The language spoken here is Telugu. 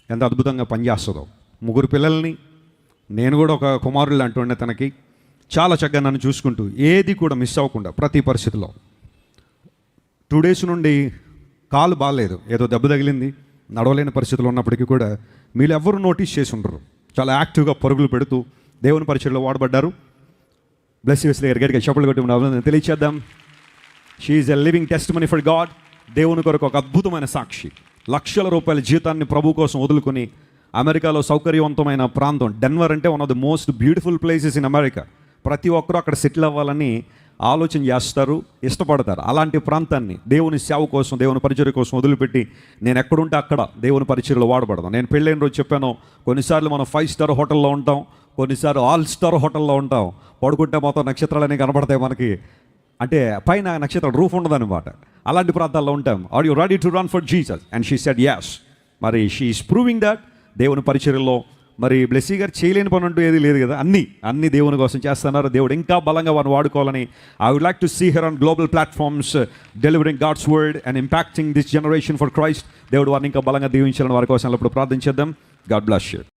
ఎంత అద్భుతంగా పనిచేస్తుందో. 3 పిల్లల్ని, నేను కూడా ఒక కుమారుడు అంటుండే తనకి, చాలా చక్కగా నన్ను చూసుకుంటూ ఏది కూడా మిస్ అవ్వకుండా ప్రతి పరిస్థితిలో. 2 days నుండి కాలు బాగాలేదు, ఏదో దెబ్బ తగిలింది, నడవలేని పరిస్థితులు ఉన్నప్పటికీ కూడా మీరు ఎవరు నోటీస్ చేసి ఉండరు. చాలా యాక్టివ్గా పరుగులు పెడుతూ దేవుని పరిచయంలో వాడబడ్డారు. బ్లెస్ యూ వెస్లీ గారికి చెప్పలు కొట్టి తెలియచేద్దాం. She is a living testimony for God. దేవుని కొరకు ఒక అద్భుతమైన సాక్షి. లక్షల రూపాయల జీతాన్ని ప్రభు కోసం వదులుకొని అమెరికాలో సౌకర్యవంతమైన ప్రాంతం డెన్వర్ అంటే one of the most beautiful places in America. ప్రతి ఒక్కరూ అక్కడ సెటిల్ అవ్వాలని ఆలోచన చేస్తారు, ఇష్టపడతారు. అలాంటి ప్రాంతాన్ని దేవుని సేవ కోసం, దేవుని పరిచర్య కోసం వదిలిపెట్టి నేను ఎక్కడుంటే అక్కడ దేవుని పరిచర్యలో వాడబడదాం. నేను పెళ్ళైన రోజు చెప్పాను, కొన్నిసార్లు మనం 5 star హోటల్లో ఉంటాం, కొన్నిసార్లు ఆల్ స్టార్ హోటల్లో ఉంటాం. పడుకుంటే మొత్తం నక్షత్రాలన్నీ కనబడతాయి మనకి, అంటే పైన నక్షత్రం రూఫ్ ఉండదన్నమాట. అలాంటి ప్రాంతాల్లో ఉంటాం. Are you ready to run for Jesus? And she said yes. మరి షీ ఈస్ ప్రూవింగ్ దట్. దేవుని పరిచర్యలో మరి బ్లెస్సీ గారు చేయలేని పని అంటూ ఏది లేదు కదా, అన్ని దేవుని కోసం చేస్తున్నారు. దేవుడు ఇంకా బలంగా వారిని వాడుకోవాలని. I would like to see her on global platforms delivering God's word and impacting this generation for Christ. దేవుడు వారిని ఇంకా బలంగా దీవించాలని వారి కోసం ఎల్లప్పుడూ ప్రార్థించేద్దాం. God bless you.